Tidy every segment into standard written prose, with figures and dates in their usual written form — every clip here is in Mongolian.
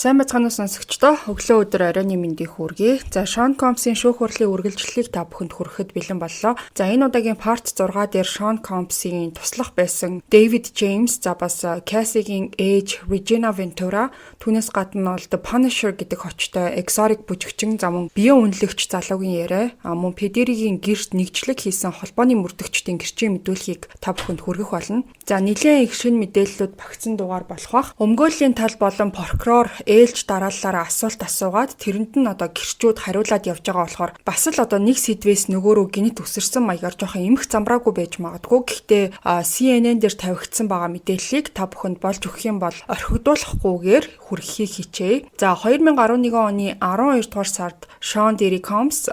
Сайн байцгаана уу сонсогчдоо. Өглөө өдөр оройн мэндийг хүргэе. За Sean Combs-ийн шүүх хурлын үргэлжлэлийг та бүхэнд хүрэхэд бэлэн боллоо. За энэ удаагийн part 6 дээр Sean Combs-ийн туслах байсан David James, за бас Cassie-гийн ээж Regina Ventura, түүнээс гадна бол The Punisher гэдэг хочтой exotic бүжигчин, за мөн биеийн үнэлэгч залуугийн яриа, мөн Pederiгийн гэрт нэгжлэг хийсэн холбооны мөрдөгчдийн гэрчийн мэдүүлгийг та бүхэнд хүргэх болно. За нэлээд их шинэ мэдээллүүд багтсан дугаар болох бах. Өмгөөллийн тал болон прокурор ээлж дараалалаараа асуулт асуугаад тэрэнд нь одоо гэрчүүд хариулаад явж байгаа болохоор бас л одоо нэг сэдвээс нөгөөрөө гинт өсөрсөн маягаар жоохон эмх замбраагүй байж магадгүй. Гэхдээ CNN дээр тавигдсан байгаа мэдээллийг та бүхэнд болж өгөх юм бол орхигдуулахгүйгээр хүргэхийг хичээе. За 2011 оны 12 дугаар сард Sean Combs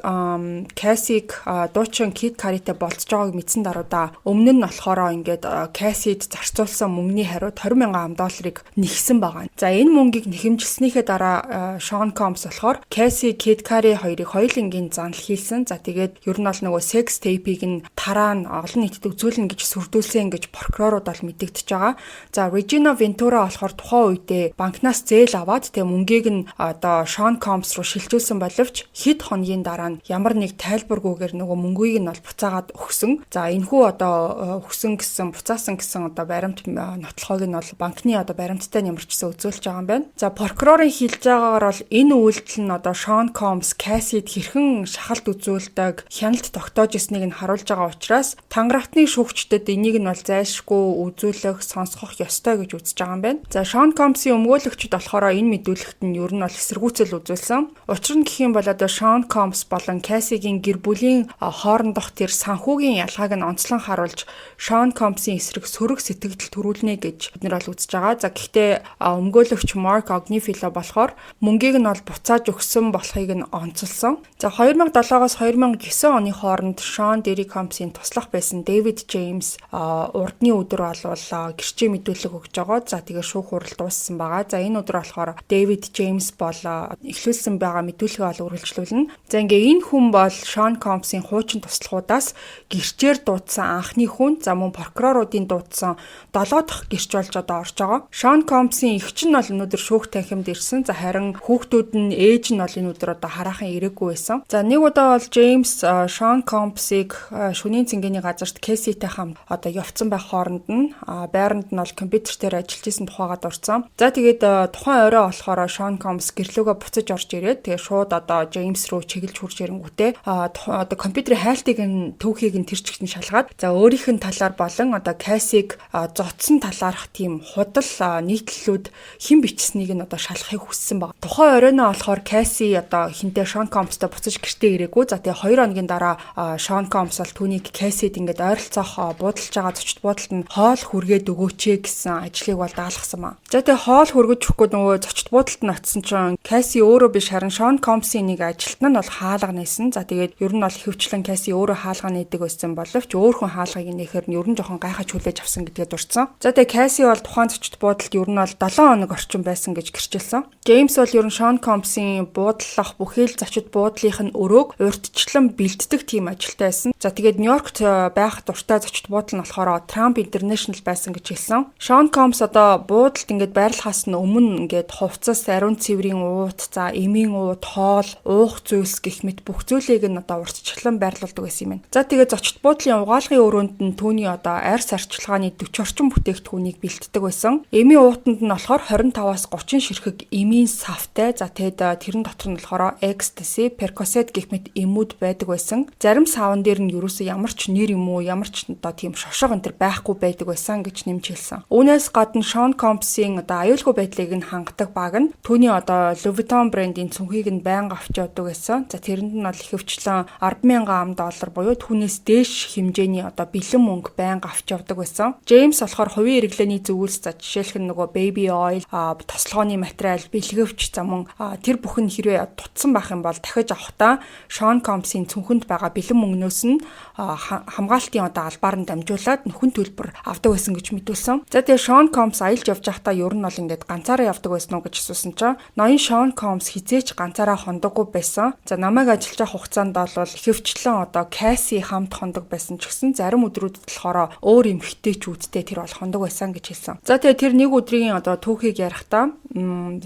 Cassie-г дуучин Kid Cudi-тэй болцож байгааг мэдсэн даруйда өмнө нь болохоор ингээд Cassie-д зарцуулсан мөнгөний хариуд $20,000 нэгсэн байгаа. За энэ мөнгийг нэхэмжилснийхээ дараа Sean Combs болохоор Cassie, Kid Cudi хоёрыг хоёулангийн занл хийсэн. За тэгээд ер нь бол нөгөө sex tape-ийг нь тараа нь олон нийтэд үзүүлнэ гэж сүрдүүлсэн гэж прокурорууд бол мэдэгдэж байгаа. За Regina Ventura болохоор тухайн үедээ банкнаас зээл аваад тэгээ мөнгийг нь одоо Sean Combs руу шилжүүлсэн боловч хэд хоногийн дараа нь ямар нэг тайлбаргүйгээр нөгөө мөнгөийг нь бол буцаагаад өгсөн. За энэхүү одоо өгсөн гэсэн буцаасан гэсэн одоо баримт нотлохоог нь бол банкны одоо баримттай нэмэрчсэн үзүүлж байгаа юм байна. За прокурорын хэлж байгаагаар бол энэ үйлдэл нь одоо Sean Combs Cassie-д хэрхэн шахалт үзүүлдэг, хяналт тогтоож ирснийг нь харуулж байгаа учраас тангартны шүүгчдэд энийг нь бол зайлшгүй үзүүлэх, сонсгох ёстой гэж үзэж байгаа юм байна. За Sean Combs-ийн өмгөөлөгчд болохоор энэ мэдүүлэгт нь ер нь бол эсэргүүцэл үзүүлсэн. Учир нь гэх юм бол одоо Sean Combs болон Cassie-гийн гэр бүлийн хоорондох тэр санхүүгийн ялгааг нь онцлон харуулж Sean Combs-ийн эсрэг сөрөг сэтгэл төрүүлнэ гэж бид нар бол үзэж байгаа. За гэхдээ өмгөөлөгч Mark Agnifilo болохоор мөнгийг нь бол буцааж өгсөн болохыг нь онцолсон. За 2007-оос 2009 оны хооронд Sean Combs-ийн туслах байсан David James урдны өдөр болвол гэрчийн мэдүүлэг өгж байгаа. За тэгээ шүүх хурал дууссан байгаа. За энэ өдөр болохоор David James бол эхлүүлсэн байгаа мэдүүлгээ бол үргэлжлүүлнэ. За ингээ энэ хүн бол Sean Combs-ийн хуучин туслахуудаас гэрчээр дуудсан анхны хүн. За мөн прокуроруудын дуудсан 7 дахь гэрч болж одоо орж байгаа. Sean Combs-ийн эгч нь бол өнөөдөр шүүх танхимд ирсэн. За харин хүүхдүүд нь ээж нь бол энэ өдөр одоо хараахан ирээгүй байсан. За нэг удаа бол James Sean Combs-ыг шөнийн цэнгэний газарт Cassie-тэй хамт одоо явцсан байх хооронд нь байранд нь бол компьютер дээр ажиллаж исэн тухайгаа дурдсан. За тэгээд тухайн орой болохоор Sean Combs гэрлүүгээ буцаж орж ирээд тэгээд шууд одоо James руу чиглэж хурж ирэнгүүтээ одоо компьютерийн хайлтыг нь төвхийг нь тэр чигт нь шалгаад за өөрийнх нь талаар болон одоо Cassie-г зодсон талаарх тийм худал нийтлэлүүд хэн бичсэнийг нь одоо шалахыг хүссэн баг. Тухайн оройноо болохоор Cassie одоо хинтээ Sean Combs-тай буцаж гэртээ ирээгүй. За тэгээ 2 хоногийн дараа Sean Combs бол түүнийг Cassie-д ингээд ойролцоох буудалж байгаа зочд буудалд нь хоол хүргээд өгөөч гэсэн ажлыг бол даалгасан ба. За тэгээ хоол хүргэж өгөхгүй нөгөө зочд буудалд нь очисон чинь Cassie өөрөө биш харин Sean Combs-ийн нэг ажилтнаа нь бол хаалга нээсэн. За тэгээд ер нь бол хөвчлэн Cassie өөрөө хаалга нээдэг байсан боловч өөр хүн хаалгыг нээхээр нь ер нь жоохон гайхаж хүлээж авсан гэдгээ дурдсан. За тэгээ Cassie бол тухайн зочд буудалд ер нь бол 7 хоног орчим байсан гэж гэрчилсэн. James бол ер нь Sean Combs-ийн буудлах бүхий л зочид буудлынх нь өрөөг урьдчилан бэлддэг тийм ажилтай байсан. За тэгээд Нью-Йоркт байх дуртай зочид буудал нь болохоор Trump International байсан гэж хэлсэн. Sean Combs одоо буудалд ингээд байрлахаас нь өмнө ингээд хувцас, ариун цэврийн уут, за эмийн уут, хоол, уух зүйлс гэх мэт бүх зүйлийг нь одоо урьдчилан байрлуулдаг байсан юм байна. За тэгээд зочид буудлын угаалгын өрөөнд нь түүний одоо арьс арчилгааны 40 орчим бүтээгдэхүүнийг бэлддэг байсан. Эмийн уутанд нь болохоор 25-аас 30 ширхэг эмийн савтай. За тэгээд тэрэн дотор нь болохоор ecstasy, Percocet гэх мэт эмүүд байдаг байсан. Зарим савн дээр нь ерөөсөө ямар ч нэр юм уу, ямар ч одоо тийм шошго энэ төр байхгүй байдаг байсан гэж нэмж хэлсэн. Үүнээс гадна Sean Combs-ийн одоо аюулгүй байдлыг нь хангадаг баг нь түүний одоо Louis Vuitton брендийн цүнхийг нь байнга авч явдаг байсан. За тэрэнд нь бол ихэвчлэн $10,000 буюу түүнээс дээш хэмжээний одоо бэлэн мөнгө байнга авч явдаг байсан. James болохоор хувийн хэрэглээний зөвлөс, за жишээлх нь нөгөө baby oil, тослогооны материал, бэлгэвч, за мөн тэр бүхэн хэрвээ тутсан байх юм бол дахиж авахтаа Sean Combs-ийн цүнхэнд байгаа бэлэн мөнгнөөс нь хамгаалтын одоо албаар нь дамжуулаад нөхөн төлбөр авдаг байсан гэж мэдүүлсэн. За тэгээ Sean Combs аялж явж байхдаа ер нь бол ингээд ганцаараа явдаг байсан уу гэж асуусан чинь ноён Sean Combs хизээч ганцаараа хондоггүй байсан. За намайг ажиллаж авах хугацаанд бол ихэвчлэн одоо Cassie хамт хондог байсан ч гэсэн зарим өдрүүдэд болохоор өөр эмэгтэйчүүдтэй тэр бол хондог байсан гэж хэлсэн. За тэгээ тэр нэг өдрийн одоо түүхийг ярихдаа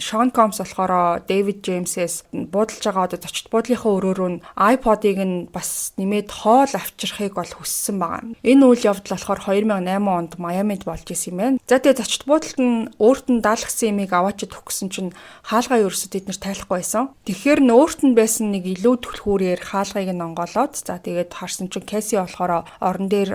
Sean Combs болохоор David James-ээс буудалж байгаа одоо зочд буудлынхаа өрөөрөө нь iPod-ыг нь бас нэмээд хоол авчрахыг бол хүссэн байгаа. Энэ үйл явдал болохоор 2008 онд Майамид болж исэн юм байна. За тэгээ зочд буудалд нь өөрт нь даалгасан имийг аваачид өгсөн чинь хаалгаа ерөөсөд бид нар тайлахгүй байсан. Тэгэхээр нь өөрт нь байсан нэг илүү түлхүүрээр хаалгыг нь онгоолоод за тэгээд харсан чинь Casey болохоор орон дээр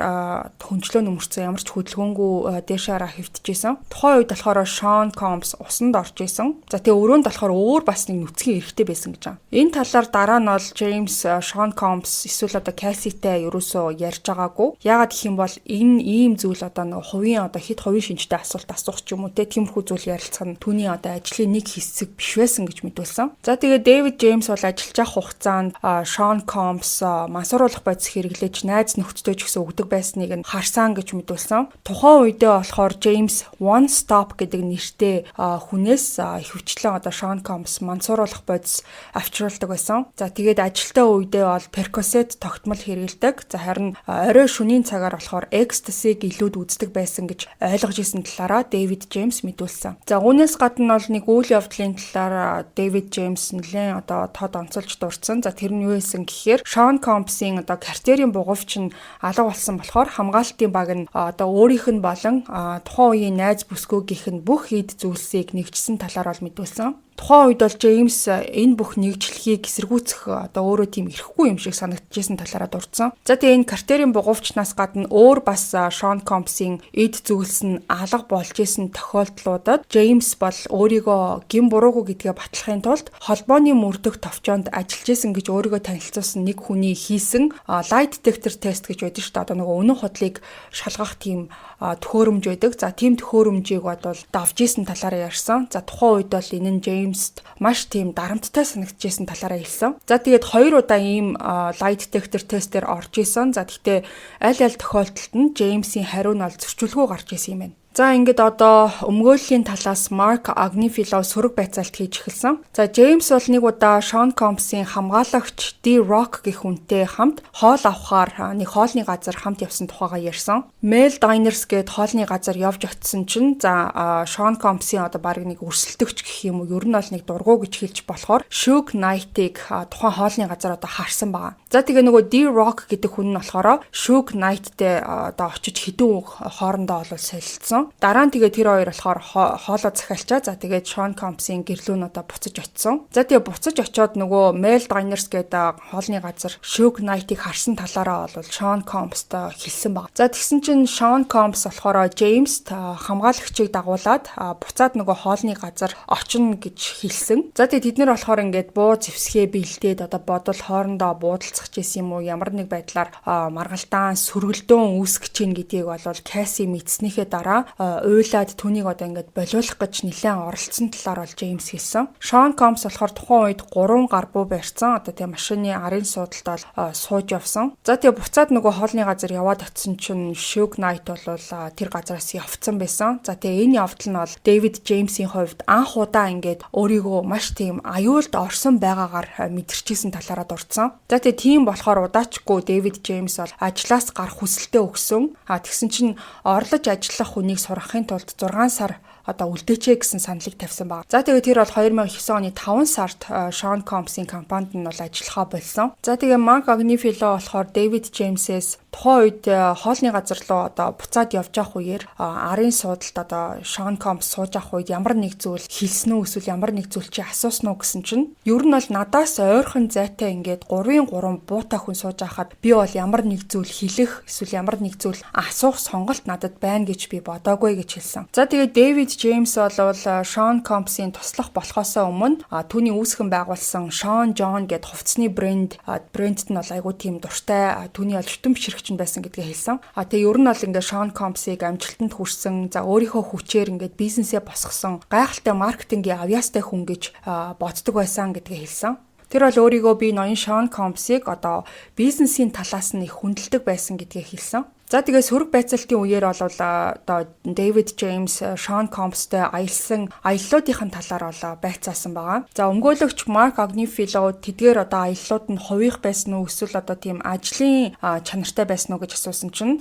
хөнчлөө нөмөрсөн ямар ч хөдөлгөөнгүй дээшаараа хөвтөжсэн. Тухайн үед болохоор Sean Combs усанд орж исэн. За тэгээ өрөөнд болохоор өөр бас нэг нүцгэн эрэхтэй байсан гэж байна. Энэ талаар дараа нь бол James Sean Combs эсвэл одоо Casey-тэй ерөөсөө ярьж байгаагүй. Яагаад гэх юм бол энэ ийм зүйл одоо нэг хувийн одоо хэд хувийн шинжтэй асуулт асуух ч юм уу тиймэрхүү зүйл ярилцах нь түүний одоо ажлын нэг хэсэг биш байсан гэж мэдүүлсэн. За тэгээ David James бол ажиллаж авах хугацаанд Sean Combs мансууруулах бодис хэрэглэж найз нөхдөдөө ч гэсэн өгдөг байсныг нь харсан гэж мэдүүлсэн. Тухайн үедээ болохоор James One Stop гэдэг нэртэй хүнээс хөвчлэн одоо Sean Combs мансууруулах бодис авчруулдаг байсан. За тэгээд ажилтаа үедээ бол Percocet тогтмол хэрэглэдэг. За харин орой шөнийн цагаар болохоор Ecstasy-г илүүд үздэг байсан гэж ойлгож исэн талаараа David James мэдүүлсэн. За үүнээс гадна бол нэг үйл явдлын талаар David James нэлээд одоо тод онцолж дурдсан. За тэр нь юу байсан гэхээр Sean Combs-ийн одоо карьерийн бугуйч нь алга болсон болохоор хамгаалтын баг нь одоо өөрийнх нь болон тухайн үеийн найз бүсгүйгийнх нь бүх эд зүйлсийг нэгжсэн талаар бол мэдүүлсэн. Тухайн үед бол James энэ бүх нэгжлэхийг эсэргүүцэх одоо өөрөө тийм ирэхгүй юм шиг санагдчихсэн талаараа дурдсан. За тэгээ энэ карьерийн бугуйчнаас гадна өөр бас Sean Combs-ийн эд зүйлс нь алга болж исэн тохиолдлуудад James бол өөрийгөө гин буруугүй гэдгээ батлахын тулд холбооны мөрдөх товчоонд ажиллаж исэн гэж өөрийгөө танилцуулсан нэг хүний хийсэн lie detector test гэж байдаг шүү дээ. Одоо нөгөө үнэн худлыг шалгах тийм төхөөрөмж байдаг. За тийм төхөөрөмжийг бол давж исэн талаараа ярьсан. За тухайн үед бол энэ нь James-д маш тийм дарамттай санагдчихсэн талаараа хэлсэн. За тэгээд 2 удаа ийм lie detector test-ээр орж исэн. За гэхдээ аль тохиолдолд нь James-ийн хариу нь зөрчилгүй гарч исэн юм байна. За ингээд одоо өмгөөллийн талаас Mark Agnifilo сөрөг байцаалт хийж эхэлсэн. За James бол нэг удаа Sean Combs-ийн хамгаалагч D Rock гэх хүнтэй хамт хоол авахаар нэг хоолны газар хамт явсан тухайгаа ярьсан. Mel Diners гээд хоолны газар явж очисон чинь за Sean Combs-ийн одоо баг нэг өрсөлдөгч гэх юм уу ер нь бол нэг дургу гэж хэлж болохоор Suge Knight-ыг тухайн хоолны газар одоо харсан байгаа. За тэгээ нөгөө D Rock гэдэг хүн нь болохоор Suge Knight-тэй одоо очиж хэдэн хоорондоо олол солилцсон. Дараа нь тэгээ тэр хоёр болохоор хоолоо захиалчаа. За тэгээд Sean Combs-ийн гэрлүүн одоо буцаж очсон. За тэгээ буцаж очиод нөгөө Mel Diners гэдэг хоолны газар Suge Knight-ыг харсан талаараа бол Sean Combs-тай хэлсэн баг. За тэгсэн чинь Sean Combs болохоор James хамгаалагчийг дагуулад буцаад нөгөө хоолны газар очино гэж хэлсэн. За тэгээ тэд нар болохоор ингээд буу зэвсгээ бэлдээд одоо бодол хоорондоо буудалцах гэсэн юм уу ямар нэг байдлаар маргалдаан сөргөлдөөн үүсгэж гин гэдгийг бол Casey мэдснийхээ дараа уйлаад түүнийг одоо ингээд болиулах гэж нэлээд оролцсон талаар бол James хэлсэн. Sean Combs болохоор тухайн үед 3 гар буу барьсан. Одоо тийм машины арын суудалд сууж явсан. За тэгээ буцаад нөгөө хоолны газар яваад очисон чинь Suge Knight бол тэр газараас явцсан байсан. За тэгээ энэ явдал нь бол David James-ийн хувьд анх удаа ингээд өөрийгөө маш тийм аюулд орсон байгаагаар мэдэрчээсэн талаараа дурдсан. За тэгээ тийм болохоор удаачгүй David James бол ажлаас гарах хүсэлтээ өгсөн. Тэгсэн чинь орлож ажиллах хүнийг сурахын тулд 6 сар одоо үлдээчээ гэсэн саналыг тавьсан баг. За тэгээд тэр бол 2009 оны 5 сард Sean Combs-ийн компанид нь бол ажиллахаа болсон. За тэгээд Mark Agnifilo болохоор David James-ээс тухайн үед хоолны газар руу одоо буцаад явж явах үеэр арын суудалд одоо Sean Combs сууж явах үед ямар нэг зүйл хэлсэн үү эсвэл ямар нэг зүйл чи асуусан уу гэсэн чинь ер нь бол надаас ойрхон зайтай ингээд 3-3 буутай хүн сууж байхад би бол ямар нэг зүйл хэлэх эсвэл ямар нэг зүйл асуух сонголт надад байна гэж би бодоагүй гэж хэлсэн. За тэгээд David James бол Sean Combs-ийн туслах болохоосоо өмнө түүний үүсгэн байгуулсан Sean John гэдэг хувцсны брэнд нь бол айгүй тийм дуртай түүний бол шүтэн бишрэгч байсан гэдгээ хэлсэн. Тэгээ ер нь бол ингээд Sean Combs-ыг амжилтанд хүрсэн, за өөрийнхөө хүчээр ингээд бизнесээ босгосон, гайхалтай маркетингийн авьяастай хүн гэж боддог байсан гэдгээ хэлсэн. Тэр бол өөрийгөө би ноён Sean Combs-ыг одоо бизнесийн талаас нь их хүндэлдэг байсан гэдгээ хэлсэн. За тэгээ сөрөг байцаалтын үеэр бол одоо David James, Sean Combs-тэй аялсан аяллуудын талаар бол байцаасан байгаа. За өмгөөлөгч Mark Agnifilo тэдгээр одоо аяллууд нь хувийнх байсан уу эсвэл одоо тийм ажлын чанартай байсан уу гэж асуусан чинь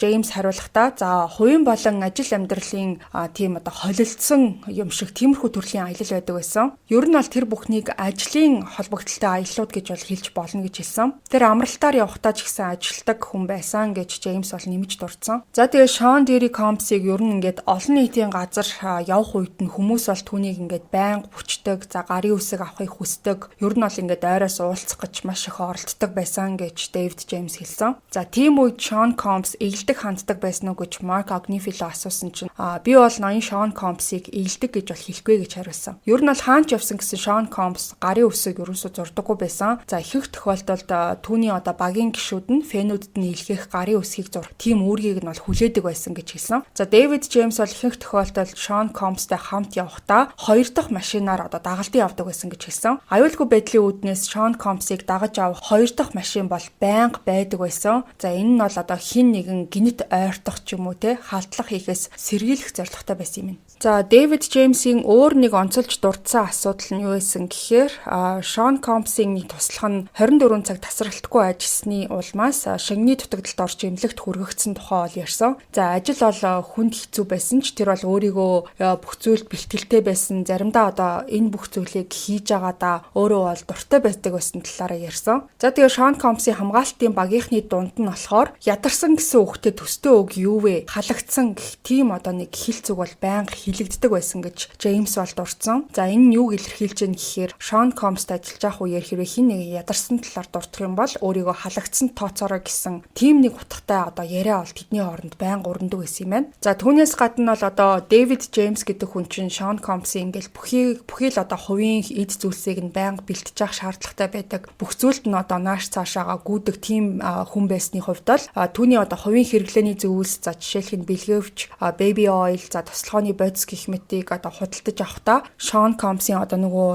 James хариулахдаа за хувийн болон ажил амьдралын тийм одоо холилдсон юм шиг тиймэрхүү төрлийн аялал байдаг байсан. Ер нь бол тэр бүхнийг ажлын холбогдлолтой аяллууд гэж бол хэлж болно гэж хэлсэн. Тэр амралтаар явахдаа ч гэсэн ажилтдаг хүн байсан гэж James бол нэмж дурдсан. За тэгээ Sean Combs-ыг ер нь ингээд олон нийтийн газар явах үед нь хүмүүс бол түүнийг ингээд байнга бүчдэг, за гарын үсэг авахыг хүсдэг. Ер нь бол ингээд ойроос уулзах гэж маш их оролддог байсан гэж David James хэлсэн. За тийм үед Sean Combs ээлдэг ханддаг байсан уу гэж Mark Agnifilo асуусан чинь би бол ноён Sean Combs-ыг ээлдэг гэж бол хэлэхгүй гэж хариулсан. Ер нь бол хаанч явсан гэсэн Sean Combs гарын үсэг ерөөсөө зурдаггүй байсан. За ихэнх тохиолдолд түүний одоо багийн гишүүд нь фэнүүдэд нь илгээх гарын үсгийг зурх тийм үүргийг нь бол хүлээдэг байсан гэж хэлсэн. За David James бол ихэнх тохиолдолд Sean Combs-тай хамт явахдаа хоёр дахь машинаар одоо дагалдан явдаг байсан гэж хэлсэн. Аюулгүй байдлын үүднээс Sean Combs-ыг дагаж авах хоёр дахь машин бол байнга байдаг байсан. За энэ нь бол одоо хин нэгэн гинт ойртох ч юм уу те халдлах хийхээс сэргийлэх зорилготой байсан юм. За David James-ийн өөр нэг онцолж дурдсан асуудал нь юу байсан гэхээр Sean Combs-ийн туслах нь 24 цаг тасралтгүй ажилласны улмаас шингэний дутагдалд орж эмнэлэгт хүргэгдсэн тухай бол ярьсан. За ажил бол хүнд хэцүү байсан ч тэр бол өөрийгөө бүх зүйлд бэлтгэлтэй байсан. Заримдаа одоо энэ бүх зүйлийг хийж байгаадаа өөрөө бол дуртай байдаг байсан талаараа ярьсан. За тэгээ Sean Combs-ийн хамгаалтын багийнхны дунд нь болохоор ядарсан гэсэн үгтэй төстэй үг юу вэ? Халагдсан гэх тийм одоо нэг хэл зүг бол байнга хилэгддэг байсан гэж James бол дурдсан. За энэ нь юуг илэрхийлж байна гэхээр Sean Combs-тай ажиллаж байх үеэр хэрвээ хин нэг ядарсан талаар дурдах юм бол өөрийгөө халагдсан тооцоорой гэсэн тийм нэг утгатай одоо яриа бол тэдний хооронд байнга уранддаг байсан юм байна. За түүнээс гадна бол одоо David James гэдэг хүн чинь Sean Combs-ийн ингээл бүхий л одоо хувийн эд зүйлсийг нь байнга бэлтэж явах шаардлагатай байдаг. Бүх зүйлд нь одоо нааш цаашаага гүйдэг тийм хүн байсны хувьд бол түүний одоо хувийн хэрэглээний зүйлс за жишээлх нь бэлгэвч, baby oil, за тослогооны бодис гэх мэтийг одоо худалдаж авахдаа Sean Combs-ийн одоо нөгөө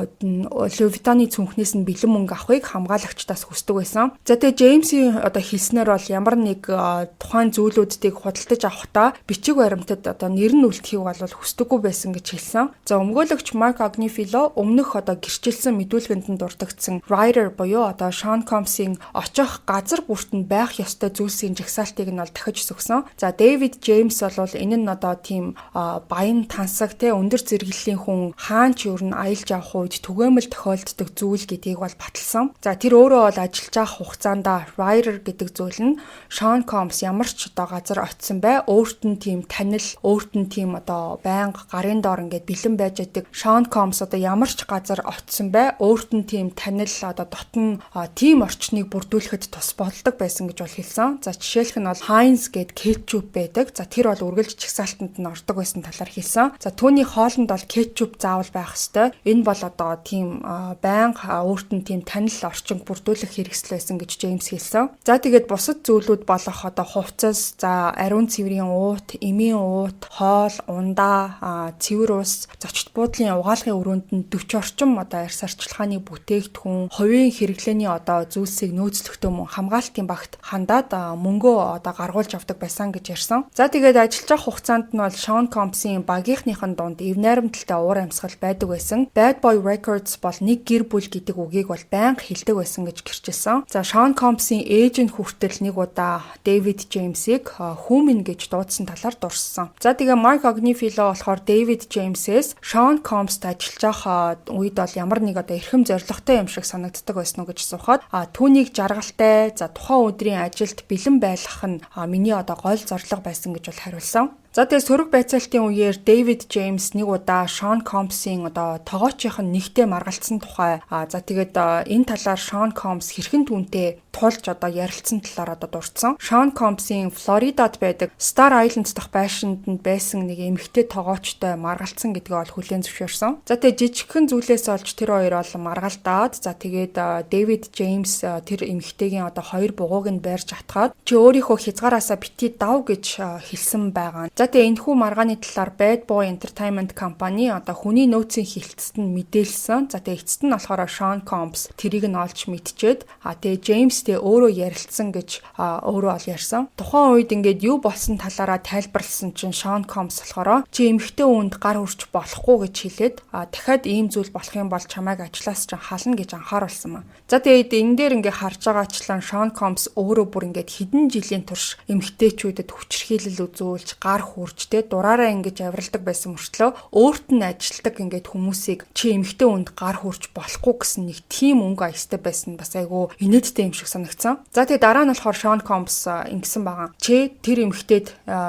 Louis Vuitton-ы цүнхнээс нь бэлэн мөнгө авахыг хамгаалагчдаас хүсдэг байсан. За тэгээ James-ийн одоо хэлснээр бол ямар нэг тухайн зүйлүүдийг худалдаж авахдаа бичиг баримтад одоо нэр нь үлдэхийг бол хүсдэггүй байсан гэж хэлсэн. За өмгөөлөгч Mark Agnifilo өмнөх одоо гэрчилсэн мэдүүлгэнд нь дурддагдсан writer буюу одоо Sean Combs-ийн очих газар бүрт нь байх ёстой зүйлсийн жагсаалтыг нь бол дахиж зөвсөн. За David James бол энэ нь одоо тийм баян тансаг те өндөр зэрэглэлийн хүн хаанч юу н аялж авах үед түгээмэл тохиолддог зүйл гэдгийг бол баталсан. За тэр өөрөө бол ажиллаж авах хугацаанд writer гэдэг зүйл нь Sean Combs ямар ч одоо газар очисон бай өөрт нь тийм танил, өөрт нь тийм одоо байнга гарын доор ингээд бэлэн байж байдаг. Sean Combs одоо ямар ч газар очисон бай өөрт нь тийм танил одоо дотн тийм орчныг бүрдүүлэхэд тус болдог байсан гэж бол хэлсэн. За жишээлх нь бол Heinz гэдэг кетчуп байдаг. За тэр бол үргэлж чагсаалтанд нь ордог байсан талаар хэлсэн. За түүний хоолнд бол кетчуп заавал байх ёстой. Энэ бол одоо тийм байнга өөрт нь тийм танил орчин бүрдүүлэх хэрэгсэл байсан гэж James хэлсэн. За тэгээд бусад зүйлүүд болох одоо хувцас, за ариун цэврийн уут, эмийн уут, хоол, ундаа, цэвэр ус, зочд буудлын угаалгын өрөөнд нь 40 орчим одоо арьс арчилгааны бүтээгдэхүүн, хувийн хэрэглээний одоо зүйлсийг нөөцлөхдөө мөн хамгаалтын багт хандаад мөнгөө одоо гаргуулж авдаг байсан гэж ярьсан. За тэгээд ажиллаж авах хугацаанд нь бол Sean Combs-ийн багийнхныхын дунд эв найрамдалтай уур амьсгал байдаг байсан. Bad Boy Records бол нэг гэр бүл гэдэг үгийг бол байнга хэлдэг байсан гэж гэрчилсэн. За Sean Combs-ийн ээж нь хүртэл нэг удаа David James-ийг хүмүн гэж дуудсан талаар дурссан. За тэгээ Mark Agnifilo болохоор David James-ээс Sean Combs-тай ажиллаж байх үед бол ямар нэг одоо эрхэм зоригтой юм шиг санагддаг байсан уу гэж асуухад түүнийг жаргалтай, за тухайн өдрийн ажилд бэлэн байлгах нь миний одоо гол зорилго байсан гэж бол хариулсан. За тэгээ сөрөг байцаалтын үеэр David James нэг удаа Sean Combs-ийн одоо тоогоочийн нэгтэй маргалцсан тухай за тэгээд энэ талаар Sean Combs хэрхэн түүнтэй тулж одоо ярилцсан талаар одоо дурдсан. Sean Combs-ийн Флоридад байдаг Star Island дахь байшинд байсан нэг эмэгтэй тоогоочтой маргалцсан гэдгээ бол хүлээн зөвшөөрсөн. За тэгээ жижигхэн зүйлээс олж тэр хоёр бол маргалдаад за тэгээд David James тэр эмэгтэйгийн одоо хоёр бугууг нь байрж атгаад чи өөрийнхөө хязгаараасаа бити дав гэж хэлсэн байгаа. За тэгээ энэхүү маргааны талаар Bad Boy Entertainment компани одоо хүний нөөцийн хилцэд нь мэдээлсэн. За тэгээ эцэст нь болохоор Sean Combs тэрийг нь олж мэдчихэд тэгээ James тэ өөрөө ярилцсан гэж өөрөө ол ярьсан. Тухайн үед ингээд юу болсон талаараа тайлбарласан чинь Sean Combs болохоор чи эмэгтэй хүнд гар хүрч болохгүй гэж хэлээд дахиад ийм зүйл болох юм бол чамайг ажлаас ч хална гэж анхааруулсан маа. За тэгээд энэ дээр ингээ харж байгаачлан Sean Combs өөрөө бүр ингээд хэдэн жилийн турш эмэгтэйчүүдэд хүчирхийлэл үзүүлж гар хүрчтэй дураараа ингэж авиралдаг байсан мөртлөө өөрт нь ажилтдаг ингээд хүмүүсийг чи эмэгтэй хүнд гар хүрч болохгүй гэсэн нэг тийм өнгө аястай байсан бас айгүй инээдтэй юм шиг санагдсан. За тэгээд дараа нь болохоор Sean Combs ингэсэн байгаа. Чи тэр эмэгтэйд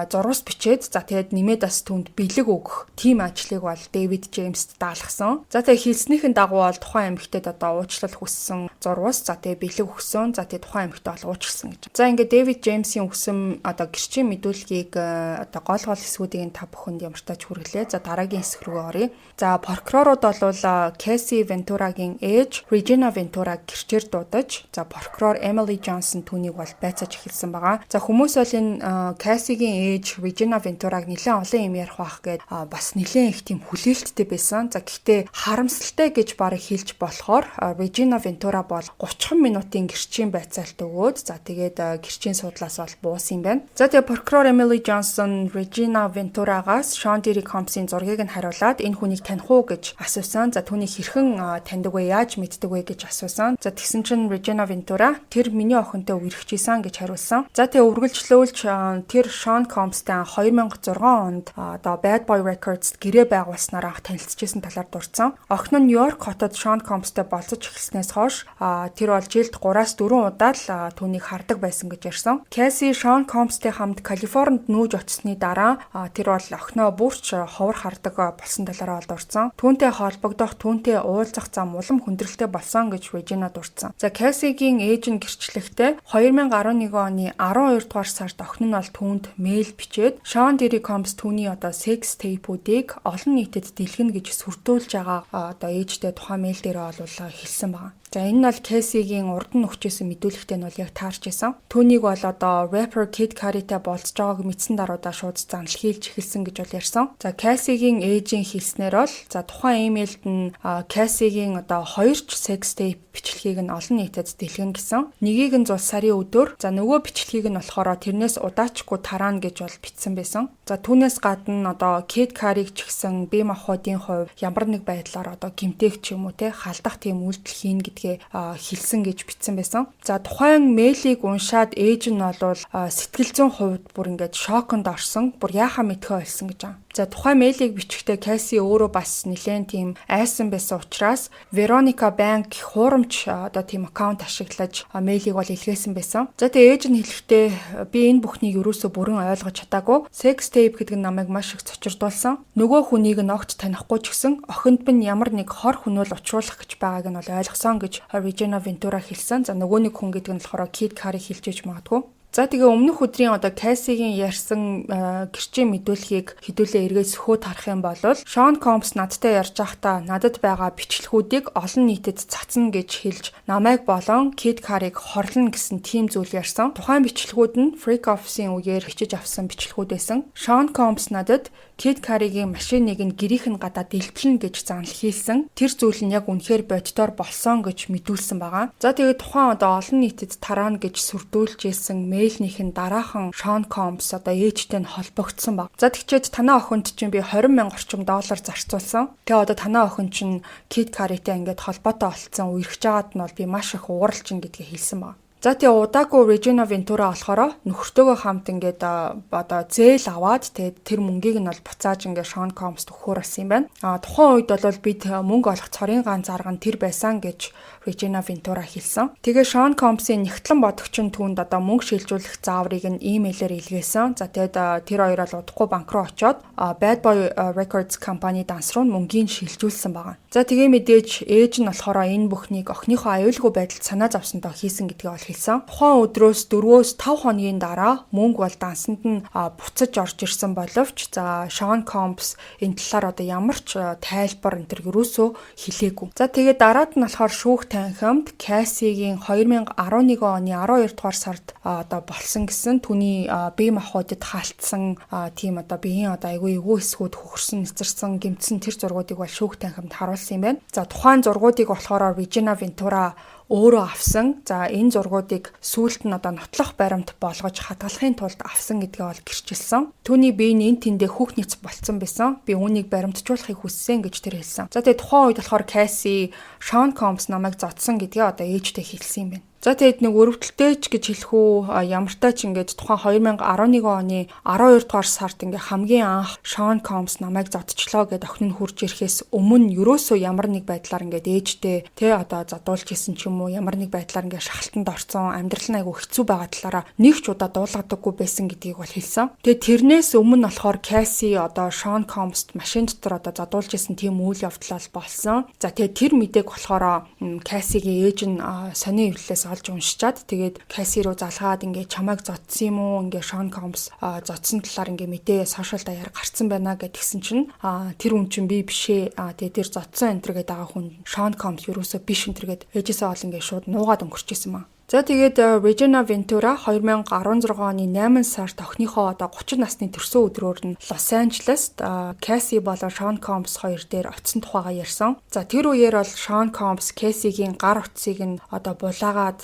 зурвас бичээд за тэгээд нэмээд бас түнд бэлэг өгөх тийм ажлыг бол David James-д даалгасан. За тэгээд хэлснийхэн дагуу бол тухайн эмэгтэйд одоо уучлал хүссэн зурвас за тэгээд бэлэг өгсөн. За тэгээд тухайн эмэгтэй бол уучлсан гэж. За ингээд David James-ийн өгсөн одоо гэрчийн мэдүүлгийг одоо гол хэсгүүдийн та бүхэнд ямартаач хүргэлээ. За дараагийн хэсэг рүү оръё. За прокурорууд бол Casey Venturaгийн ээж Regina Ventura гэрчээр дуудаж за прокурор Emily Johnson түүнийг бол байцааж эхэлсэн байгаа. За хүмүүс бол энэ Casey-гийн ээж Regina Venturаг нэлээд олон юм ярих байх гээд бас нэлээд их тийм хүлээлттэй байсан. За гэхдээ харамсалтай гэж барыг хэлж болохоор Regina Ventura бол 30 минутын гэрчийн байцаалт өгөөд за тэгээд гэрчийн судлаас бол буусан юм байна. За тэгээд прокурор Emily Johnson Regina Venturagаас Sean Combs-ийн зургийг нь хариулаад энэ хүнийг таних уу гэж асуусан. За түүнийг хэрхэн таньдаг вэ? Яаж мэддэг вэ гэж асуусан. За тэгсэн чинь Regina Ventura тэр миний охинтой үргэлжижсэн гэж хариулсан. За тэгээ үргэлжлүүлж тэр Sean Combs-тай 2006 онд одоо Bad Boy Records гэрээ байгуулснаар анх танилцчихсан талаар дурдсан. Охин нь Нью-Йорк хотод Sean Combs-тай болцож эхэлснээс хойш тэр бол жилд 3-4 удаа л түүнийг хардаг байсан гэж ярьсан. Casey Sean Combs-тай хамт Калифорнид нүүж очсны дараа тэр бол охиноо бүрч ховор хардаг болсон талаараа бол дурдсан. Түүнтэй холбогдох, түүнтэй уулзах зам улам хүндрэлтэй болсон гэж Regina дурдсан. За Casey-гийн ээж нь гэрчлэхдээ 2011 оны 12 дугаар сард охин нь бол түүнд мэйл бичээд Sean Combs түүний одоо секс тейпүүдийг олон нийтэд дэлгэнэ гэж сүрдүүлж байгаа одоо ээжтэй тухайн мэйл дээр бол хэлсэн байна. За энэ нь бол Casey-гийн урд нь өгчээсэн мэдүүлэгтэй нь бол яг таарч исэн. Түүнийг бол одоо rapper Kid Cudi-тай болцож байгааг мэдсэн даруйдаа шууд занл хийлж эхэлсэн гэж бол ярьсан. За Casey-гийн ээжийн хэлснээр бол за тухайн имэйлд нь Casey-гийн одоо 2 секс тейп бичлэгийг нь олон нийтэд дэлгэнэ гэсэн. Нэгийг нь зул сарын өдөр. За нөгөө бичлэгийг нь болохоор тэрнээс удаачгүй тараана гэж бол бичсэн байсан. За түүнээс гадна одоо Kid Cudi-г ч гэсэн бие махбодын хувь ямар нэг байдлаар одоо гэмтээх ч юм уу те халдах тийм үйлдэл хийн гэдэг хэлсэн гэж бичсэн байсан. За тухайн мэйлийг уншаад ээж нь бол сэтгэл зүйн хувьд бүр ингээд шоконд орсон. Бүр яахаа мэдхээ болсон гэж байна. За тухайн мэйлийг бичихдээ Casey өөрөө бас нэлээд тийм айсан байсан учраас Veronica Bank хуурамч одоо тийм аккаунт ашиглаж мэйлийг бол илгээсэн байсан. За тэгээ ээж нь хэлэхдээ би энэ бүхнийг юусоо бүрэн ойлгож чадаагүй. Sex tape гэдэг намайг маш их цочирдуулсан. Нөгөө хүнийг нь огт танихгүй ч гэсэн охинд минь ямар нэг хор хүнөөл учруулах гэж байгааг нь бол ойлгосон гэж Regina Ventura хэлсэн. За нөгөө нэг хүн гэдэг нь болохоор Kid Cudi хэлж магадгүй. За тэгээ өмнөх өдрийн одоо Casey-гийн ярьсан гэрчийн мэдүүлгийг хэдүүлээ эргээд сөхөөд харах юм бол Sean Combs надтай ярьж байхдаа надад байгаа бичлэгүүдийг олон нийтэд цацна гэж хэлж намайг болон Kid Cudi-г хорлоно гэсэн тийм зүйл ярьсан. Тухайн бичлэгүүд нь Freak Office-ийн үеэр бичиж авсан бичлэгүүд байсан. Sean Combs надад Kid Cudi-гийн машиныг нь гэрийнх нь гадаа дэлбэлнэ гэж занл хийсэн. Тэр зүйл нь яг үнэхээр боддоор болсон гэж мэдүүлсэн байгаа. За тэгээ тухайн одоо олон нийтэд тараана гэж сүрдүүлж ийсэн мэйлнийх нь дараахан Sean Combs одоо ээжтэй нь холбогдсон баг. За тэгчээд танаа охинд чинь би 20,000 орчим доллар зарцуулсан. Тэгээ одоо танаа охин чинь Kid Cudi-тай ингээд холбоотой болцсон үерхэж байгаад нь бол би маш их ууралчин гэдгийг хэлсэн баг. За тэгээ удаагүй Regina Ventura болохоор нөхөртөөгөө хамт ингээд одоо зээл аваад тэгээд тэр мөнгийг нь бол буцааж ингээд Sean Combs өгөхөр болсон юм байна. Тухайн үед бол бид мөнгө олох цорын ганц арга нь тэр байсан гэж Regina Ventura хэлсэн. Тэгээ Sean Combs-ийн нэгтлэн бодогч нь түүнд одоо мөнгө шилжүүлэх зааврыг нь имэйлээр илгээсэн. За тэгээд тэр хоёр бол удахгүй банк руу очоод Bad Boy Records компани данс руу мөнгийг шилжүүлсэн байгаа. За тэгээ мэдээж ээж нь болохоор энэ бүхнийг охиныхоо аюулгүй байдалд санаа зовсонтой хийсэн гэдгийг бол хэлсэн. Тухайн өдрөөс 4-5 хоногийн дараа мөнгө бол дансанд нь буцаж орж ирсэн боловч за Sean Combs энэ талаар одоо ямар ч тайлбар энэ төр юусоо хэлээгүй. За тэгээд дараад нь болохоор шүүх танхимд Cassie-гийн 2011 оны 12 дугаар сард одоо болсон гэсэн түүний бие махбодод хаалтсан тийм одоо биеийн одоо айгүй эсгүүд хөхөрсөн нэцэрсэн гэмтсэн тэр зургуудыг бол шүүх танхимд харуулсан юм байна. За тухайн зургуудыг болохоор Regina Ventura өөрөө авсан. За энэ зургуудыг сүүлд нь одоо нотлох баримт болгож хадгалахын тулд авсан гэдгээ бол гэрчилсэн. Түүний бие нь энэ тэндээ хүүхд нийц болцсон байсан. Би үүнийг баримтжуулахыг хүссэн гэж тэр хэлсэн. За тэгээ тухайн үед болохоор Cassie Sean Combs намайг зодсон гэдгээ одоо ээжтэй хэлсэн юм байна. За тэгээд нэг өрөвдөлтэй ч гэж хэлэх үү ямар тач ингээд тухайн 2011 оны 12 дугаар сард ингээд хамгийн анх Sean Combs намайг зодчлоо гэд охин нь хурж ирэхээс өмнө ерөөсөө ямар нэг байдлаар ингээд ээжтэй одоо задуулж исэн ч юм уу ямар нэг байдлаар ингээд шахалтанд орсон амьдрал нь айгүй хэцүү байгаа талаараа нэг ч удаа дуулгадаггүй байсан гэдгийг бол хэлсэн. Тэгээд тэрнээс өмнө болохоор Cassie одоо Sean Combs машин дотор одоо задуулж исэн тийм үйл явдал болсон. За тэгээд тэр мэдээг болохоор Cassie-гийн ээж нь сони эвлэлээс олж уншичаад тэгээд Cassie руу залгаад ингээд чамайг зодсон юм уу ингээд Sean Combs зодсон талаар ингээд мэдээ сошиал даяар гарцсан байна гэдгсэн чинь тэр хүн чинь би бишээ тэгээд тэр зодсон энэ төргээд байгаа хүн Sean Combs юусоо биш энэ төргээд ээжээсээ ол ингээд шууд нуугаад өнгөрчихсэн маа. За тэгээд Regina Ventura 2016 оны 8 сард охиныхоо одоо 30 насны төрсөн өдрөөр нь Лос Анжелест Cassie болон Sean Combs хоёр дээр очисон тухайгаа ярьсан. За тэр үеэр бол Sean Combs Cassie-гийн гар утсыг нь одоо булаагаад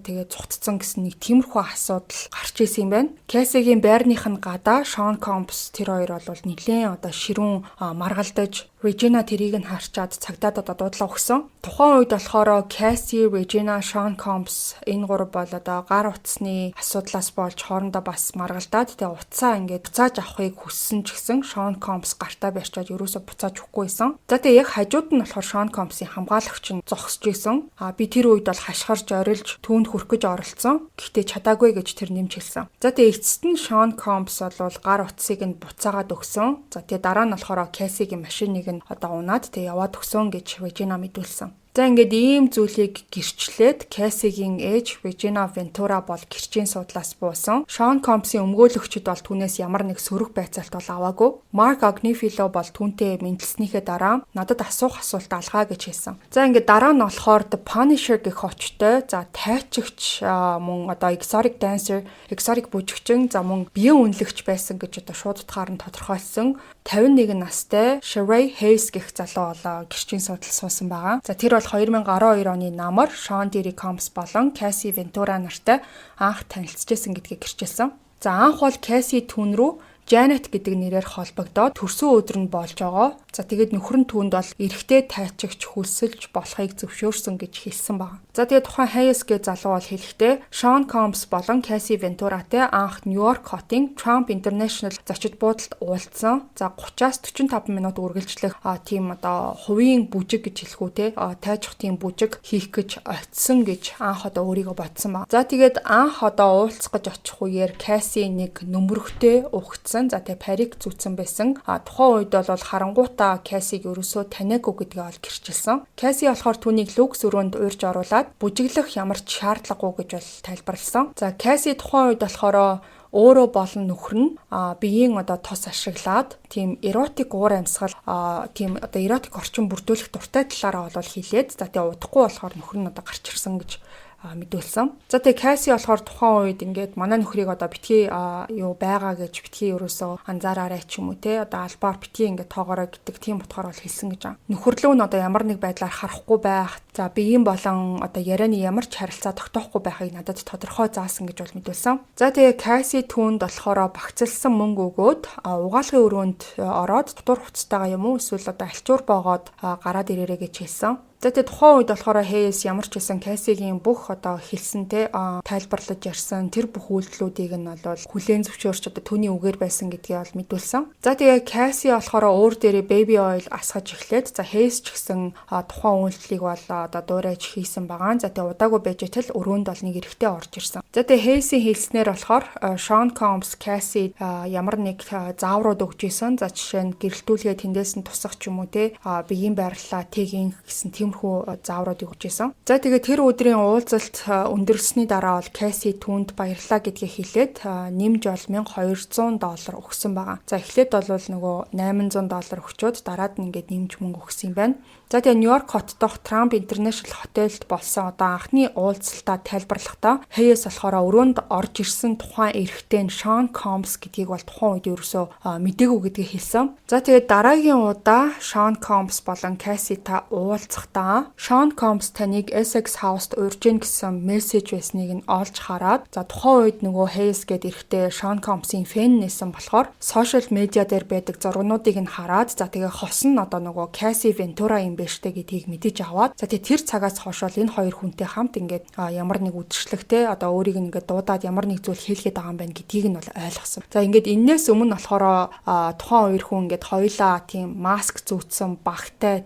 тэгээд цугтцсан гэсэн нэг тиймэрхүү асуудал гарч ирсэн юм байна. Cassie-гийн байрных нь гадаа Sean Combs тэр хоёр бол нэлээд одоо ширүүн маргалдаж Regina тэрийг нь харчаад цагдаад одоо дуудлаа өгсөн. Тухайн үед болохоор Cassie, Regina, Sean Combs энэ гурав бол одоо гар утасны асуудлаас болж хоорондоо бас маргалдаад тэгээ утсаа ингээд буцааж авахыг хүссэн ч гэсэн Sean Combs гартаа барьчаад ерөөсө буцааж өгөхгүй байсан. За тэгээ яг хажууд нь болохоор Sean Combs-ийн хамгаалагч нь зогсож исэн. Би тэр үед бол хашгирж орилж түүнд хүрэх гэж оролцсон. Гэхдээ чадаагүй гэж тэр нэмж хэлсэн. За тэгээ эцэст нь Sean Combs бол гар утсыг нь буцаагаад өгсөн. За тэгээ дараа нь болохоор Cassie-гийн машиныг одоо унаад тэг яваад өгсөн гэж Regina мэдүүлсэн. За ингээд ийм зүйлийг гэрчлээд Cassie-гийн ээж Regina Ventura бол гэрчийн судлаас буусан. Sean Combs-ийн өмгөөлөгчд бол түүнээс ямар нэг сөрөг байцаалт бол аваагүй. Mark Agnifilo бол түүнтэй мэдлснийхээ дараа надад асуух асуулт алгаа гэж хэлсэн. За ингээд дараа нь болохоор The Punisher гэх очтой за тайчигч мөн одоо exotic dancer, exotic бүжигчин за мөн биеийн үнэлэгч байсан гэж одоо шууд утгаар нь тодорхойлсон. 51 настай Sheree Hayes гэх залуу болоо гэрчийн судал суусан байгаа. За тэр 2012 оны намар Sean Combs болон Cassie Ventura нартай анх танилцчихсан гэдгийг гэрчилсэн. За анх бол Cassie түүн рүү Janet гэдэг нэрээр холбогдоод төрсөн өдөр нь болж байгаа. За тэгээд нөхөр нь түүнд бол эрэгтэй тайчигч хөлсөлж болохыг зөвшөөрсөн гэж хэлсэн байна. За тэгээд тухайн Hayes гэ залуу бол хэлэхдээ Sean Combs болон Cassie Venturaтэй анх Нью-Йорк хотын Trump International зочид буудалд уулзсан. За 30-аас 45 минут үргэлжлэх тийм одоо хувийн бүжиг гэж хэлэх үү те тайчих тийм бүжиг хийх гэж очисон гэж анх одоо өөрийгөө бодсон байна. За тэгээд анх одоо уулзах гэж очих үеэр Cassie нэг нөмрөхтэй ухцсан. За тэгээ парик зүүцсэн байсан. Тухайн үед бол харангуйтаа Cassie-г ерөөсөө таниагүй гэдгээ ол гэрчилсэн. Cassie болохоор түүнийг люкс өрөөнд уурж оруулаад бүжиглэх ямар ч шаардлагагүй гэж бол тайлбарласан. За Cassie тухайн үед болохоор өөрөө болон нөхөр нь биеийн одоо тос ашиглаад тийм эротик уур амьсгал тийм одоо эротик орчин бүрдүүлэх дуртай талаараа бол хэлээд за тэгээ удахгүй болохоор нөхөр нь одоо гарч ирсэн гэж мэдүүлсэн. За тэгээ Cassie болохоор тухайн үед ингээд манай нөхрийг одоо битгий юу байгаа гэж битгий ерөөсөө анзаараарай ч юм уу те одоо албаар битгий ингээд тоогоорой гэдэг тийм утгаар бол хэлсэн гэж байна. Нөхөрлөө нь одоо ямар нэг байдлаар харахгүй байх. За биеийн болон одоо ярианы ямар ч харилцаа тогтоохгүй байхыг надад тодорхой заасан гэж бол мэдүүлсэн. За тэгээ Cassie түүнд болохоор багцлсан мөнгө өгөөд угаалгын өрөөнд ороод дотор хуцтайгаа юм уу эсвэл одоо альчуур боогоод гараад ирээрэй гэж хэлсэн. За тэгээ тухайн үед болохоор Hayes ямар ч хэлсэн Cassie-гийн бүх одоо хэлсэнтэй тайлбарлаж ярьсан тэр бүх үйлдэлүүдийг нь бол хүлээн зөвшөөрч одоо түүний үгээр байсан гэдгийг бол мэдүүлсэн. За тэгээ Cassie болохоор өөр дээрээ baby oil асгаж эхлээд за Hayes ч гэсэн тухайн үйлдэлийг бол одоо дуурайж хийсэн байгаа. За тэгээ удаагүй байж тэл өрөөнд бол нэг эрэгтэй орж ирсэн. За тэгээ Hayes-ийн хэлснээр болохоор Sean Combs Cassie ямар нэг зааврууд өгч исэн. За жишээ нь гэрэлтүүлгээ тэндээс нь тусах ч юм уу те биеийн байрлалаа тэгин гэсэн тиймэрхүү зааврууд өгч исэн. За тэгээ тэр өдрийн уулзалт өндөрлсөний дараа бол Cassie түүнд баярлалаа гэдгийг хэлээд нэмж бол $1200 өгсөн байгаа. За эхлээд бол нөгөө $800 өгчөөд дараад нь ингээд нэмж мөнгө өгсөн юм байна. За тэгээ Нью-Йорк хот дох Trump International Hotel-д болсон одоо анхны уулзалтаа тайлбарлахдаа Hayes болохоор өрөөнд орж ирсэн тухайн эрэгтэй нь Sean Combs гэдгийг бол тухайн үед ерөөсөө мдэггүй гэдгийг хэлсэн. За тэгээд дараагийн удаа Sean Combs болон Cassie та уулзахдаа Sean Combs таныг Essex House-д урьж ийн гэсэн мессеж байсныг нь олж хараад за тухайн үед нөгөө Hayes гэдэг эрэгтэй Sean Combs-ийн фэн нэсэн болохоор сошиал медиа дээр байдаг зургнуудыг нь хараад за тэгээ хос нь одоо нөгөө Cassie Ventura юм бэштэй гэдгийг мэдэж аваад за тэгээ тэр цагаас хойш энэ хоёр хүнтэй хамт ингээд ямар нэг үдшилтэй одоо өөрийг ингээд дуудаад ямар нэг зүйл хийлгээд байгаа юм байна гэдгийг нь бол ойлгосон. За ингээд энээс өмнө болохоор тухайн хоёр хүн ингээд хоёлаа тийм маск зүүцсэн багтай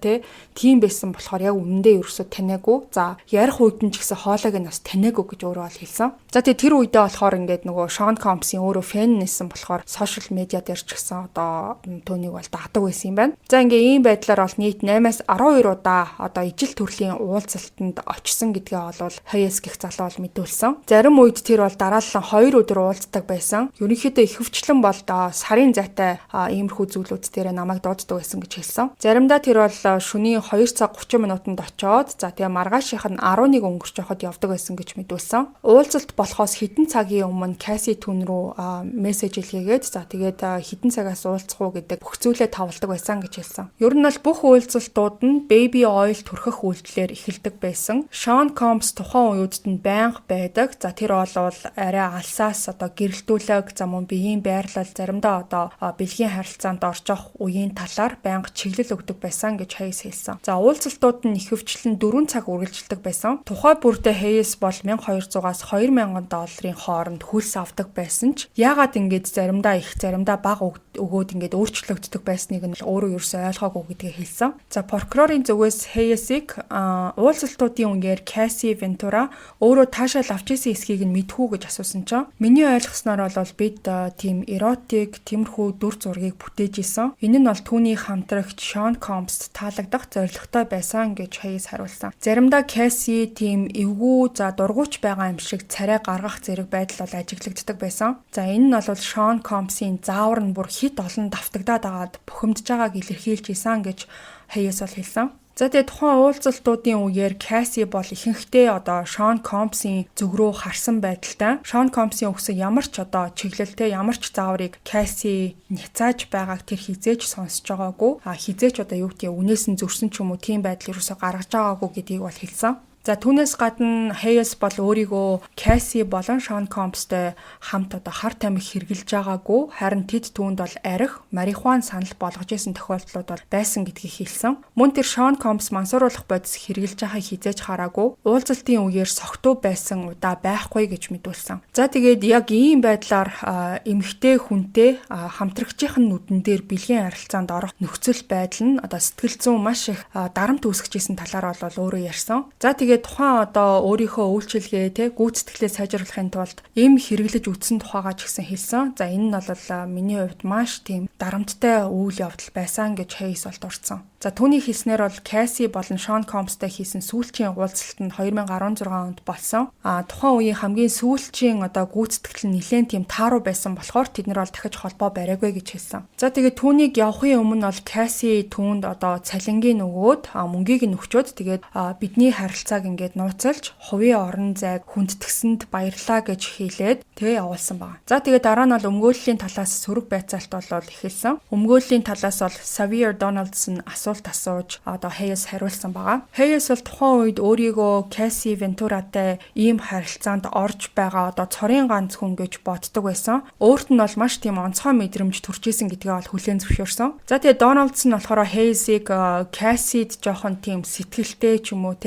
тийм байсан болохоор яг үнэндээ ерөөсөө таниагүй. За ярих үед нь ч гэсэн хоолойг нь бас таниагүй гэж өөрөө бол хэлсэн. За тэгээ тэр үедээ болохоор ингээд нөгөө Sean Combs-ийн өөрөө фэн нэсэн болохоор сошиал медиа дээр ч гэсэн одоо түүнийг бол дагдаг байсан юм байна. За ингээд ийм байдлаар бол нийт 8-аас 12 удаа одоо ижил төрлийн уулзалтанд очсон гэдгээ бол Hayes гэх залуу бол мэдүүлсэн. Зарим үед тэр бол дараалан 2 өдөр уулздаг байсан. Ерөнхийдөө ихэвчлэн бол сарын зайтай иймэрхүү зүйлүүд дээр намайг дууддаг байсан гэж хэлсэн. Заримдаа тэр бол шөнийн 2 цаг 30 минутанд очоод за тэгээ маргаашийнх нь 11 өнгөрч явахад явдаг байсан гэж мэдүүлсэн. Уулзалт болохоос хэдэн цагийн өмнө Cassie түн рүү мессеж илгээгээд за тэгээд хэдэн цагаас уулзах уу гэдэг бүх зүйлээ тавладаг байсан гэж хэлсэн. Ер нь бол бүх уулзалтууд нь baby oil түрхэх үйлдэлээр эхэлдэг байсан. Sean Combs тухайн үеүдд нь байнга байдаг. За тэр бол арай алсаас одоо гэрэлтүүлэг за мөн биеийн байрлал заримдаа одоо бэлгийн харилцаанд орж явах үеийн талаар байнга чиглэл өгдөг байсан гэж Hayes хэлсэн. За уулзалтууд нь ихэвчлэн 4 цаг үргэлжилдэг байсан. Тухай бүрдээ Hayes бол $1200-аас $2000 хооронд хөлс авдаг байсан ч яагаад ингэж заримдаа их заримдаа бага өгөөд ингэж өөрчлөгддөг байсныг нь өөрөө ерөөсөй ойлгоогүй гэдгийг хэлсэн. За прокурорын зүгээс Hayes-ийг уулзалтуудын үнээр Cassie Ventura өөрөө таашаал авч ирсэн эсхийг нь мэдхүү гэж асуусан чинь миний ойлгосноор бол бид тийм эротик тиймэрхүү дүр зургийг бүтээж исэн. Энэ нь бол түүний хамтрагч Sean Combs таалагдах зорилготой байсан гэж Hayes хариулсан. Заримдаа Cassie тийм эвгүй за дургуйч байгаа юм шиг царай гаргах зэрэг байдал бол ажиглагддаг байсан. За энэ нь бол Sean Combs-ийн заавар нь бүр хит олон давтагдаад агаад бухимдж байгааг илэрхийлж исэн гэж Hayes бол хэлсэн. За тэгээ тухайн уулзалтуудын үеэр Cassie бол ихэнхдээ одоо Sean Combs-ийн зүг рүү харсан байдалтай. Sean Combs-ийн өгсөн ямар ч одоо чиглэлтэй ямар ч зааврыг Cassie няцааж байгааг тэр хизээч сонсож байгаагүй. Хизээч одоо юу гэдэг үнээс нь зөрсөн ч юм уу тийм байдал юусоо гаргаж байгаагүй гэдгийг бол хэлсэн. За түүнээс гадна Hayes бол өөрийгөө Cassie болон Sean Combs-тэй хамт одоо хар тамхи хэрглэж байгаагүй харин тэд түүнд бол арх, марихуан санал болгож исэн тохиолдлууд бол байсан гэдгийг хэлсэн. Мөн тэр Sean Combs мансууруулах бодис хэрглэж байгааг хизээж хараагүй. Уулзалтын үеэр согтуу байсан удаа байхгүй гэж мэдүүлсэн. За тэгээд яг ийм байдлаар эмэгтэй хүнтэй хамтрагчийн нүдэн дээр бэлгийн харилцаанд орох нөхцөл байдал нь одоо сэтгэл зүйн маш их дарамт үүсгэж исэн талаар бол өөрөө ярьсан. За тэгээд тухайн одоо өөрийнхөө үйлчилгээ гүйцэтгэлээ сайжруулахын тулд эм хэрэглэж үтсэн тухайгаа ч гэсэн хэлсэн. За энэ нь бол миний хувьд маш тийм дарамттай үйл явдал байсан гэж Hayes бол дурдсан. За түүний хэлснээр бол Cassie болон Sean Combs-тай хийсэн сүүлчийн уулзалт нь 2016 онд болсон. Тухайн үеийн хамгийн сүүлчийн одоо гүйцэтгэл нь нэлээд тийм тааруу байсан болохоор тэд нар бол дахиж холбоо бариагүй гэж хэлсэн. За тэгээд түүнийг явахын өмнө бол Cassie түүнд одоо цалингийн өгөөд мөнгийг нь өгчөөд тэгээд бидний харилцааг ингээд нууцалж хувийн орон зайг хүндэтгсэнд баярлаа гэж хэлээд явуулсан байна. За тэгээд дараа нь бол өмгөөллийн талаас сөрөг байцаалт бол эхэлсэн. Өмгөөллийн талаас бол Xavier Donaldson асуулт асууж одоо Hayes хариулсан байгаа. Hayes бол тухайн үед өөрийгөө Cassie Venturaтай ийм харилцаанд орж байгаа одоо цорын ганц хүн гэж боддог байсан. Өөрт нь бол маш тийм онцгой мэдрэмж төржсэн гэдгээ бол хүлээн зөвшөөрсөн. За тэгээд Donaldson болохоор Hayes-ийг Cassie-д жоохон тийм сэтгэлтэй ч юм уу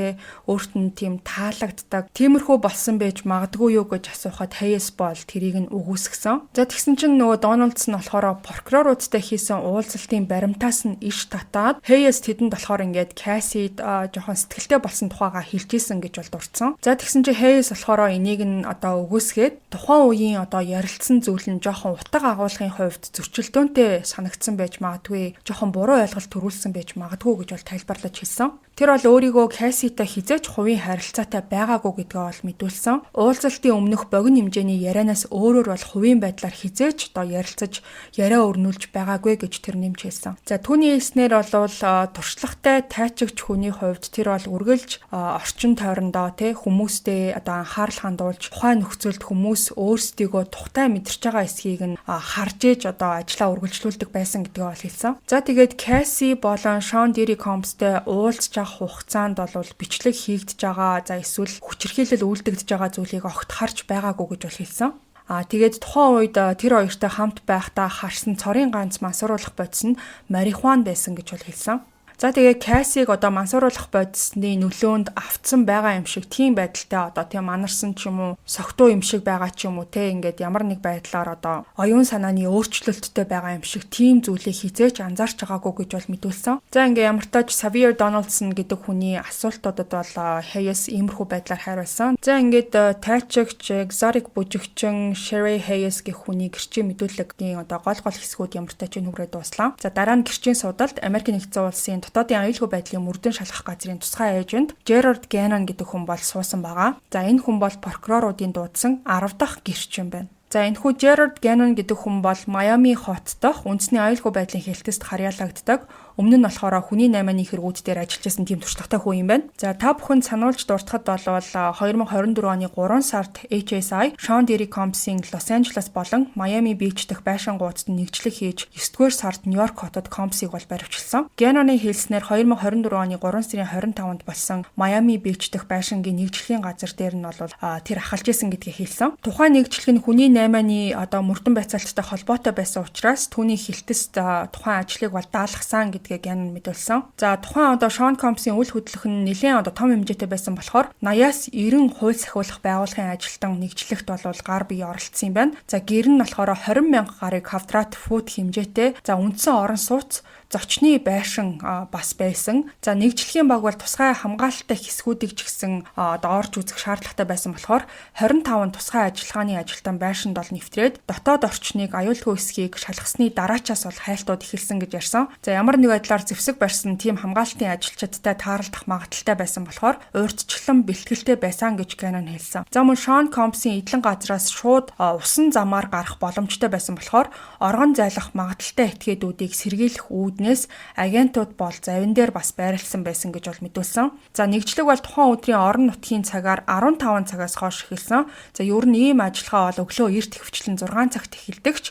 өөрт нь тийм таалагддаг. Тиймэрхүү болсон байж магадгүй юу гэж асуухад Hayes бол тэрийг нь үгүйсгэсэн. За тэгсэн чинь нөгөө Donaldson болохоор прокуроруудтай хийсэн уулзалтын баримтаас нь иш татаад Hayes тэдэнд болохоор ингээд Cassie жоохон сэтгэлтэй болсон тухайга хэлжсэн гэж бол дурдсан. За тэгсэн чинь Hayes болохоор энийг нь одоо үгүйсгээд тухайн үеийн одоо ярилцсан зүйл нь жоохон утга агуулгын хувьд зөрчилдөөнтэй санагдсан байж магадгүй, жоохон буруу ойлголт төрүүлсэн байж магадгүй гэж бол тайлбарлаж хэлсэн. Тэр бол өөрийгөө Cassie-тай хизээч хувийн харилцаатай байгаагүй гэдгээ бол мэдүүлсэн. Уулзалтын өмнөх богино хэмжээний ярианаас өөрөөр бол хувийн байдлаар хизээч одоо ярилцаж яриа өрнүүлж байгаагүй гэж тэр нэмж хэлсэн. За түүний хэлснээр бол туршлагатай тайчигч хүний хувьд тэр бол үргэлж орчин тойрондоо хүмүүстэй одоо анхаарал хандуулж тухайн нөхцөлд хүмүүс өөрсдийгөө тухтай мэдэрч байгаа эсхийг нь харж ээж одоо ажлаа үргэлжлүүлдэг байсан гэдгээ бол хэлсэн. За тэгээд Cassie болон Sean Diddy Combs-тэй уулзж байгаа хугацаанд бол бичлэг хийгдэж байгаа, за эсвэл хүчирхийлэл үйлдэгдэж байгаа зүйлийг огт харж байгаагүй гэж бол хэлсэн. Тэгээд тухайн үед тэр хоёртой хамт байхдаа харсан цорын ганц мансууруулах бодис нь марихуан байсан гэж бол хэлсэн. За тэгээ Cassie-г одоо мансууруулах бодисны нөлөөнд автсан байгаа юм шиг тийм байдалтай одоо тийм манарсан ч юм уу, согтуу юм шиг байгаа ч юм уу ингээд ямар нэг байдлаар одоо оюун санааны өөрчлөлттэй байгаа юм шиг тийм зүйлийг хизээч анзаарч байгаагүй гэж бол мэдүүлсэн. За ингээ ямар ч тач Xavier Donaldson гэдэг хүний асуултуудад бол Hayes иймэрхүү байдлаар хариулсан. За ингээд тайчигч, exotic бүжигчин Sherry Hayes гэх хүний гэрчийн мэдүүлэгний одоо гол хэсгүүд ямар ч тач нүрээ дууслаа. За дараа нь гэрчийн судалд Америкийн нэгдсэн улсын дотоодын аюулгүй байдлын мөрдөн шалгах газрын тусгай эйжент Gerard Gannon гэдэг хүн бол суусан байгаа. За энэ хүн бол прокуроруудын дуудсан 10 дахь гэрчин байна. За энэхүү Gerard Gannon гэдэг хүн бол Miami хот дахь үндэсний аюулгүй байдлын хэлтэст харьяалагддаг. Өмнө нь болохоор хүний 8-ны хэрэгүүд дээр ажиллаж байсан тийм туршлагатай хүн юм байна. За та бүхэнд сануулж дуртахад бол 2024 оны 3 сард HSI Sean Diddy Combs-ийн Los Angeles болон Miami Beach дэх байшингуудад нэгжлэг хийж 9-р сард Нью-Йорк хотод Combs-ыг бол баривчилсан. Gannon-ы хэлснээр 2024 оны 3 сарын 25-нд болсон Miami Beach дэх байшингийн нэгжлэгийн газар дээр нь бол тэр ахалж исэн гэдгийг хэлсэн. Тухайн нэгжлэг нь хүний 8-ны одоо мөрдөн байцаалттай холбоотой байсан учраас түүний хэлтэст тухайн ажлыг бол даалгасан гэдгийг Gannon мэдүүлсэн. За тухайн одоо Sean Combs-ийн үйл хөдлөх нь нэлээд одоо том хэмжээтэй байсан болохоор 80-аас 90 хууль сахиулах байгууллагын ажилтан нэгжлэгт бол гар бие оролцсон юм байна. За гэр нь болохоор 20,000 гарыг квадрат фут хэмжээтэй. За үндсэн орон сууц зочны байшин бас байсан. За нэгжлэгийн баг бол тусгай хамгаалалттай хэсгүүдийг ч гэсэн одоо орж үзэх шаардлагатай байсан болохоор 25 тусгай ажиллагааны ажилтан байшинд бол нэвтрээд дотоод орчныг аюулгүй хэсгийг шалгасны дараачаас бол хайлтууд эхэлсэн гэж ярьсан. За ямар нэг байдлаар зэвсэг барьсан тийм хамгаалтын ажилчдтай тааралдах магадaltaй байсан болохоор урьдчилан бэлтгэлтэй байсан гэж Gannon хэлсэн. За мөн Sean Combs-ийн эдлэн газраас шууд усан замаар гарах боломжтой байсан болохоор оргон зайлах магадaltaй этгээдүүдийг сэргийлэх үүднээс агентууд бол завин дээр бас байрлсан байсан гэж бол мэдүүлсэн. За нэгжлэг бол тухайн өдрийн орон нутгийн цагаар 15 цагаас хойш эхэлсэн. За ер нь ийм ажиллагаа бол өглөө эрт хөвчлэн 6 цагт эхэлдэгч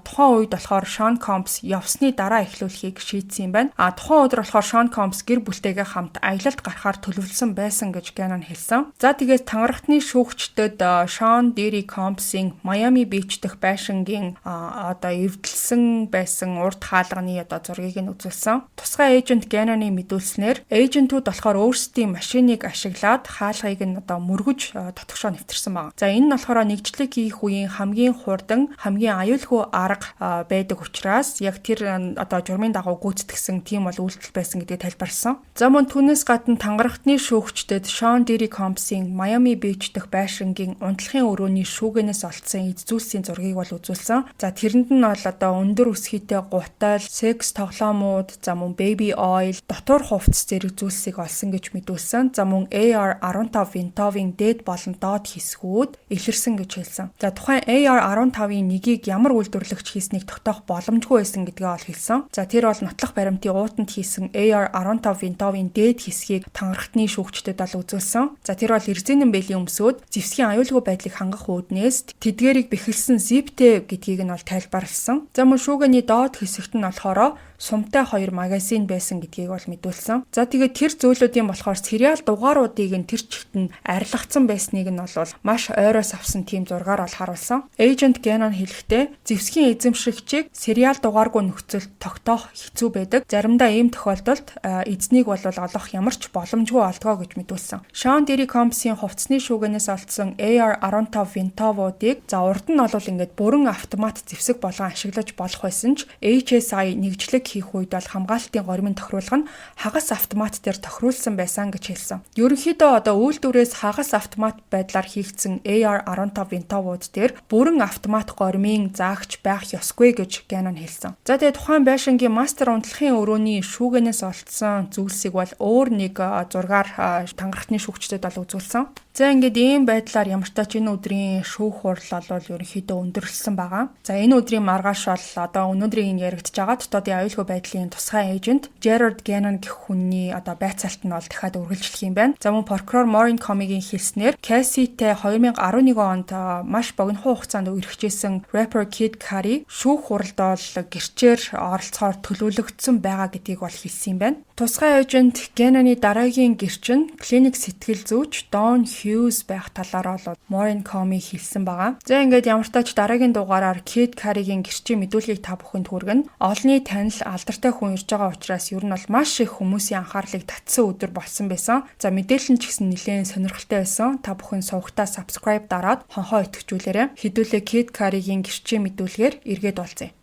тухайн үед болохоор Sean Combs явсны дараа эхлүүлэхийг шийдсэн юм байна. Тухайн өдөр болохоор Sean Combs гэр бүлтэйгээ хамт аялалд гарахаар төлөвлөсөн байсан гэж Gannon хэлсэн. За тэгээд тангарахтны шүүгчдэд Sean Diddy Combs-ийн Miami Beach дэх байшингийн одоо эвдэлсэн байсан урд хаалганы одоо зургийг нь үзүүлсэн. Тусгай эйжент Gannon-ы мэдүүлснээр эйжентүүд болохоор өөрсдийн машиныг ашиглаад хаалгыг нь одоо мөргөж дотгошоо нэвтэрсэн байна. За энэ нь болохоор нэгжлэг хийх үеийн хамгийн хурдан, хамгийн аюулгүй арга байдаг учраас яг тэр одоо журмын дагуу гүйцэтгсэн тийм бол үйлдэл байсан гэдгийг тайлбарласан. За мөн түүнээс гадна тангарахтны шүүгчдэд Sean Diddy Combs-ийн Miami Beach дэх байшингийн унтлагын өрөөний шүүгэнээс олдсон эд зүйлсийн зургийг бол үзүүлсэн. За тэрэнд нь бол одоо өндөр өсгийтэй гутал, секс тоглоомууд, за мөн baby oil, дотор хувцас зэрэг зүйлсийг олсон гэж мэдүүлсэн. За мөн AR-15 винтовын дээд болон доод хэсгүүд илэрсэн гэж хэлсэн. За тухайн AR-15-ын нэгийг ямар үйлдвэрлэгч хийснийг тогтоох боломжгүй байсан гэдгээ ол хэлсэн. За тэр бол нотлох баримтын уутанд хийсэн AR-15 винтовын дээд хэсгийг тангарахтны шүүгчдэд бол үзүүлсэн. За тэр бол эрзэнэн бэлийн өмсөд зэвсгийн аюулгүй байдлыг хангах үүднээс тэдгээрийг бэхэлсэн зиптэй гэдгийг нь бол тайлбарлсан. За мөн шүүгээний доод хэсэгт нь болохоор боломжтой 2 магазин байсан гэдгийг бол мэдүүлсэн. За тэгээд тэр зүйлүүдийн болохоор сериал дугааруудыг нь тэр чигт нь арилгацсан байсныг нь бол маш ойроос авсан тийм зургаар бол харуулсан. Эйжент Gannon хэлэхдээ зэвсгийн эзэмшигчийг сериал дугааргүй нөхцөлд тогтоох хэцүү байдаг. Заримдаа ийм тохиолдолд эзнийг бол олох ямар ч боломжгүй болдгоо гэж мэдүүлсэн. Sean Diddy Combs-ийн хувцсны шүүгэнээс олдсон AR-15 винтовуудыг урд нь бол ингээд бүрэн автомат зэвсэг болгон ашиглаж болох байсан ч HSI нэгжлэг хийх үед бол хамгаалалтын гормын тохируулга нь хагас автомат дээр тохируулсан байсан гэж хэлсэн. Ерөнхийдөө одоо үйлдвэрээс хагас автомат байдлаар хийгдсэн AR-15 винтовууд дээр бүрэн автомат гормын заагч байх ёсгүй гэж Gannon хэлсэн. За тэгээд тухайн байшингийн мастер унтлахын өрөөний шүүгэнээс олдсон зүйлсийг бол өөр нэг зургаар тангарахны шүүгчдэд бол үзүүлсэн. За ингээд ийм байдлаар ямар ч тач энэ өдрийн шүүх хурал бол ерөнхийдөө өндөрлсөн байгаа. За энэ өдрийн маргааш бол одоо өнөөдрийн энэ яригдж байгаа дотоодын аюулгүй байдлын тусгай эйжент Gerard Gannon гэх хүний одоо байцаалт нь бол дахиад үргэлжлэх юм байна. За мөн прокурор Maureen Comey-гийн хэлснээр Cassie-тэй 2011 онд маш богино хугацаанд үргэлжлэжсэн rapper Kid Cudi шүүх хуралд бол гэрчээр оролцохоор төлөвлөгдсөн байгаа гэдгийг бол хэлсэн юм байна. Тусгай эйжент Gannon-ы дараагийн гэрчин клиник сэтгэл зүйч Dawn Hughes байх талаар бол Maureen Comey хэлсэн байгаа. За ингээд ямар ч тач дараагийн дугаараар Kid Cudi-гийн гэрчийн мэдүүлгийг та бүхэнд хүргэнэ. Олонний танил алдартай хүн ирж байгаа учраас ер нь бол маш их хүмүүсийн анхаарлыг татсан өдөр болсон байсан. За мэдээлэл нь ч гэсэн нэлээд сонирхолтой байсан. Та бүхэн сувгатаа subscribe дараад хонхоо итгэжүүлээрэй. Хэдүүлээ Kid Cudi-гийн гэрчийн мэдүүлгээр эргээд уулзъя.